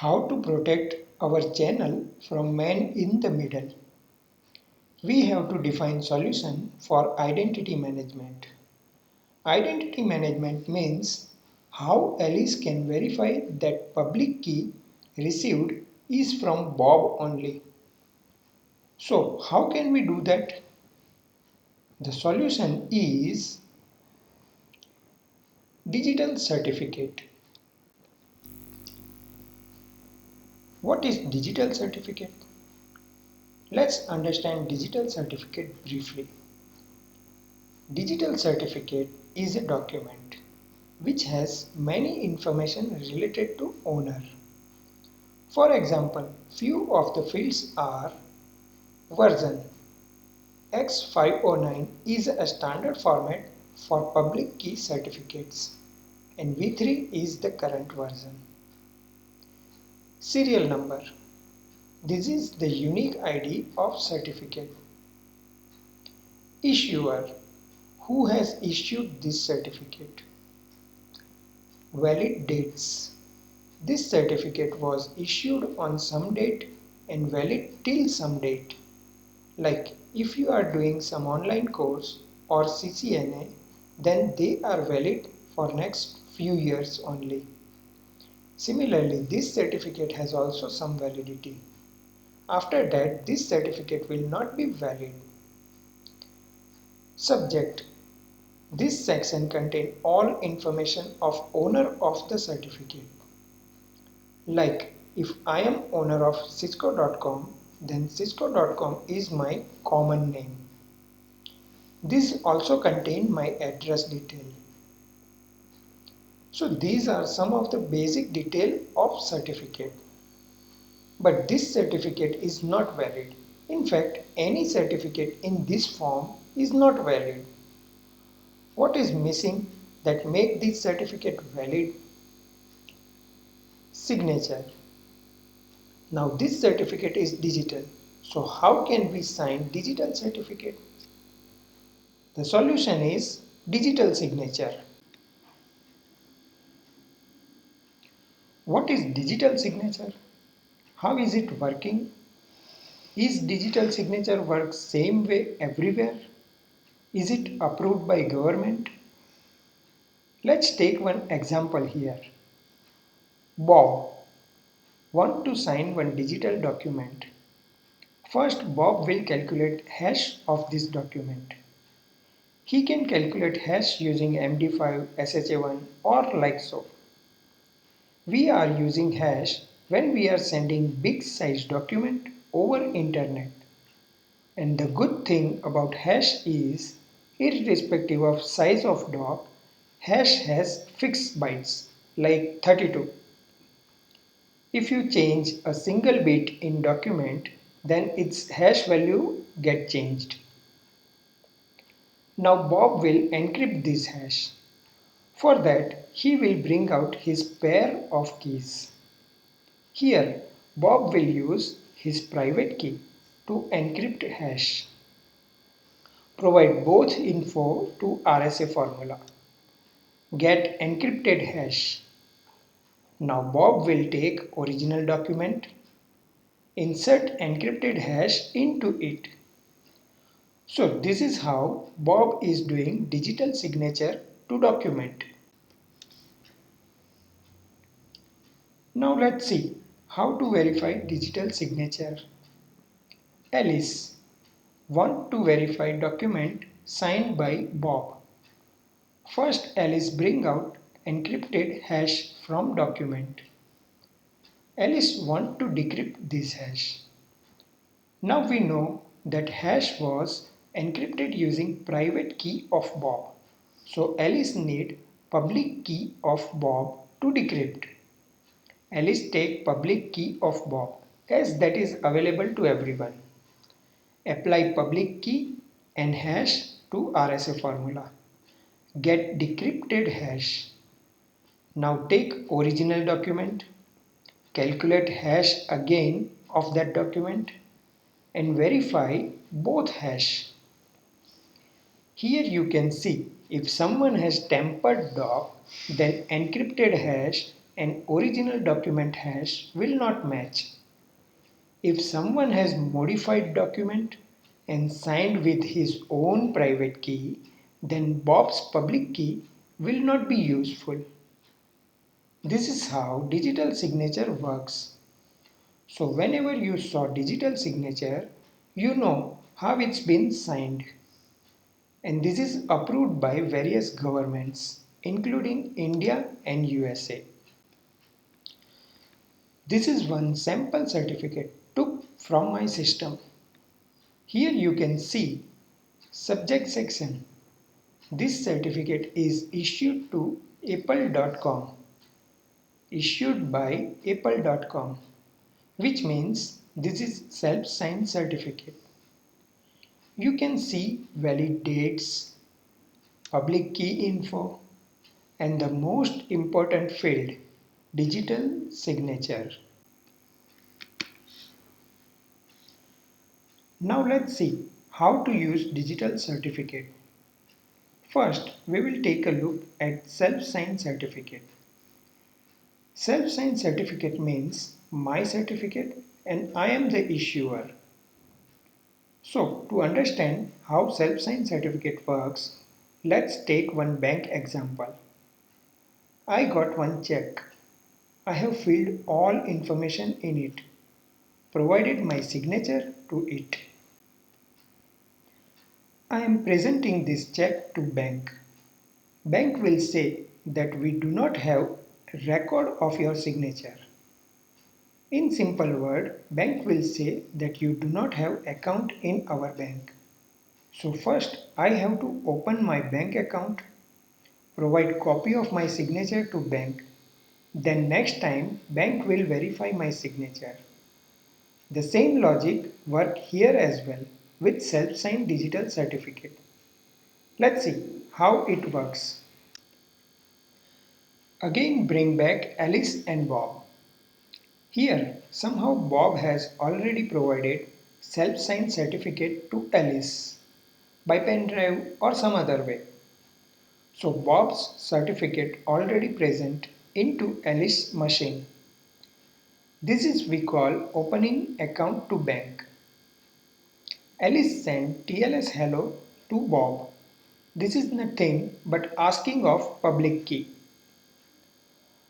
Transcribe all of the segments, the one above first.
How to protect our channel from man in the middle. We have to define solution for identity management. Identity management means how Alice can verify that public key received is from Bob only. So how can we do that? The solution is digital certificate. What is digital certificate? Let's understand digital certificate briefly. Digital certificate is a document which has many information related to owner. For example, few of the fields are version. X509 is a standard format for public key certificates and V3 is the current version. Serial number. This is the unique ID of certificate. Issuer. Who has issued this certificate? Valid dates. This certificate was issued on some date and valid till some date. Like if you are doing some online course or CCNA, then they are valid for next few years only. Similarly, this certificate has also some validity. After that, this certificate will not be valid. Subject. This section contains all information of owner of the certificate. Like if I am owner of cisco.com, then cisco.com is my common name. This also contains my address detail. So these are some of the basic detail of certificate. But this certificate is not valid. In fact, any certificate in this form is not valid. What is missing that make this certificate valid? Signature. Now this certificate is digital. So how can we sign digital certificate? The solution is digital signature. What is digital signature? How is it working? Is digital signature work same way everywhere? Is it approved by government? Let's take one example here. Bob want to sign one digital document. First, Bob will calculate hash of this document. He can calculate hash using MD5, SHA1 or like so. We are using hash when we are sending big size document over internet. And the good thing about hash is, irrespective of size of doc, hash has fixed bytes like 32. If you change a single bit in document, then its hash value get changed. Now Bob will encrypt this hash. For that, he will bring out his pair of keys. Here, Bob will use his private key to encrypt hash. Provide both info to RSA formula. Get encrypted hash. Now Bob will take original document, insert encrypted hash into it. So this is how Bob is doing digital signature to document. Now let's see how to verify digital signature. Alice want to verify document signed by Bob. First, Alice bring out encrypted hash from document. Alice want to decrypt this hash. Now we know that hash was encrypted using private key of Bob. So Alice need public key of Bob to decrypt. Alice take public key of Bob as that is available to everyone. Apply public key and hash to RSA formula. Get decrypted hash. Now take original document, calculate hash again of that document and verify both hash. Here you can see if someone has tampered doc, then encrypted hash an original document hash will not match. If someone has modified document and signed with his own private key, then Bob's public key will not be useful. This is how digital signature works. So whenever you saw digital signature, you know how it's been signed. And this is approved by various governments, including India and USA. This is one sample certificate took from my system. Here you can see subject section. This certificate is issued to apple.com, issued by apple.com, which means this is self-signed certificate. You can see valid dates, public key info, and the most important field, digital signature. Now let's see how to use digital certificate. First, we will take a look at self-signed certificate. Self-signed certificate means my certificate and I am the issuer. So, to understand how self-signed certificate works, let's take one bank example. I got one check. I have filled all information in it, provided my signature to it. I am presenting this check to bank. Bank will say that we do not have record of your signature. In simple word, bank will say that you do not have account in our bank. So first I have to open my bank account, provide copy of my signature to bank. Then next time bank will verify my signature. The same logic work here as well with self-signed digital certificate. Let's see how it works. Again bring back Alice and Bob. Here somehow Bob has already provided self-signed certificate to Alice by pen drive or some other way. So Bob's certificate already present into Alice's machine. This is we call opening account to bank. Alice sent TLS hello to Bob. This is nothing but asking of public key.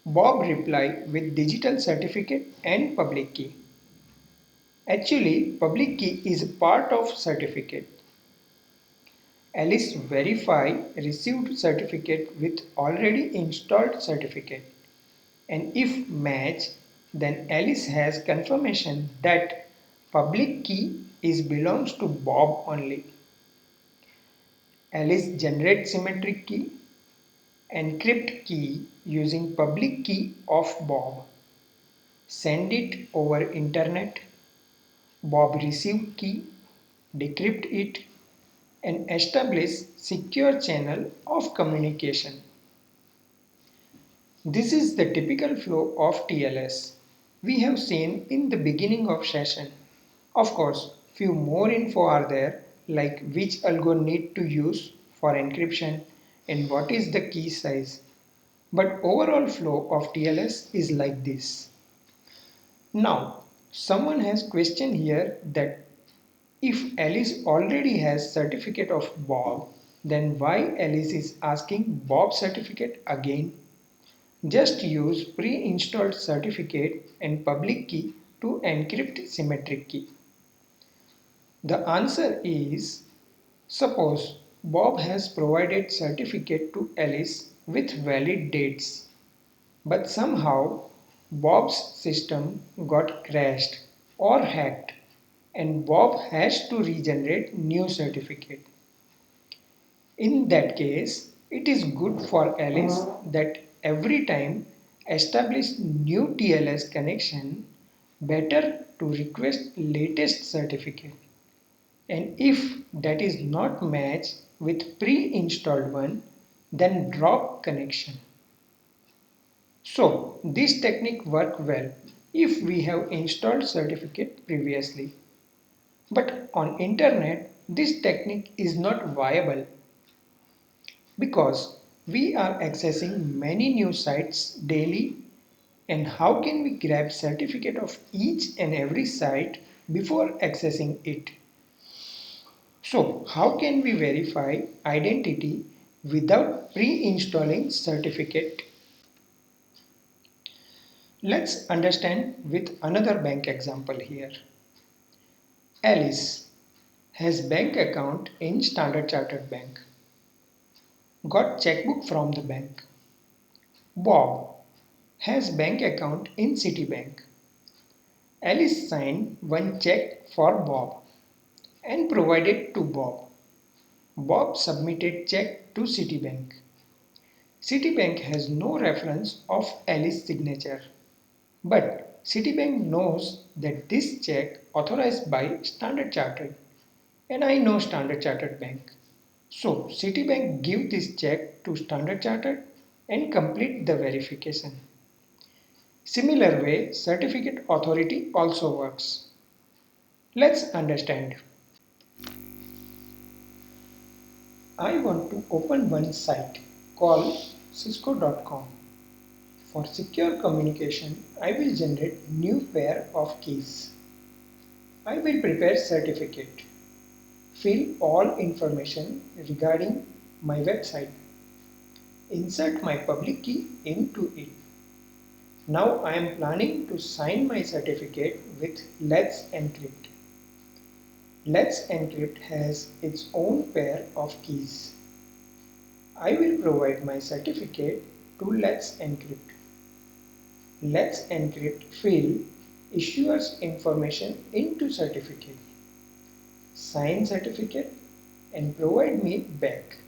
Bob replied with digital certificate and public key. Actually, public key is part of certificate. Alice verify received certificate with already installed certificate. And if match, then Alice has confirmation that public key is belongs to Bob only. Alice generates symmetric key, encrypt key using public key of Bob, send it over internet, Bob receive key, decrypt it, and establish secure channel of communication. This is the typical flow of TLS we have seen in the beginning of session. Of course, few more info are there like which algo need to use for encryption and what is the key size. But overall flow of TLS is like this. Now, someone has question here that if Alice already has certificate of Bob, then why Alice is asking Bob certificate again? Just use pre-installed certificate and public key to encrypt symmetric key. The answer is, suppose Bob has provided certificate to Alice with valid dates, but somehow Bob's system got crashed or hacked and Bob has to regenerate new certificate. In that case, it is good for Alice that every time establish new TLS connection, better to request latest certificate. And if that is not matched with pre-installed one, then drop connection. So this technique work well if we have installed certificate previously. But on internet, this technique is not viable because we are accessing many new sites daily And how can we grab certificate of each and every site before accessing it? So how can we verify identity without pre-installing certificate? Let's understand with another bank example here. Alice has bank account in Standard Chartered Bank. Got checkbook from the bank. Bob has bank account in Citibank. Alice signed one check for Bob and provided to Bob. Bob submitted check to Citibank. Citibank has no reference of Alice's signature. But Citibank knows that this check authorized by Standard Chartered, and I know Standard Chartered Bank. So Citibank give this check to Standard Chartered and complete the verification. Similar way, certificate authority also works. Let's understand. I want to open one site called cisco.com. For secure communication, I will generate new pair of keys. I will prepare certificate. Fill all information regarding my website. Insert my public key into it. Now I am planning to sign my certificate with Let's Encrypt. Let's Encrypt has its own pair of keys. I will provide my certificate to Let's Encrypt. Let's Encrypt fill issuer's information into certificate. Sign certificate and provide me back.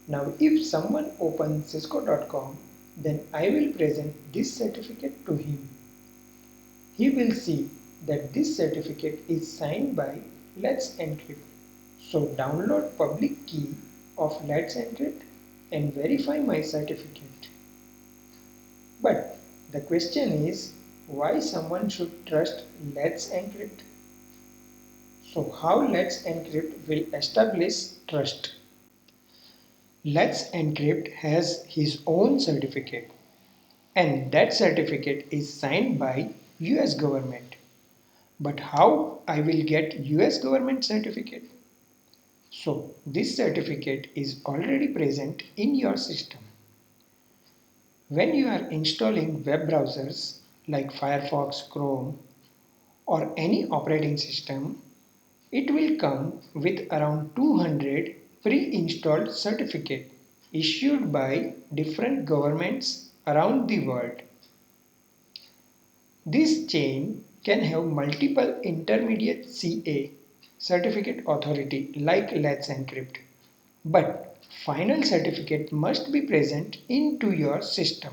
Now if someone opens cisco.com, then I will present this certificate to him. He will see that this certificate is signed by Let's Encrypt. So download public key of Let's Encrypt and verify my certificate. But the question is, why someone should trust Let's Encrypt? So how Let's Encrypt will establish trust? Let's Encrypt has his own certificate, and that certificate is signed by US government. But how I will get US government certificate? So this certificate is already present in your system. When you are installing web browsers like Firefox, Chrome or any operating system, it will come with around 200 pre-installed certificates issued by different governments around the world. This chain can have multiple intermediate CA certificate authority like Let's Encrypt, but final certificate must be present into your system.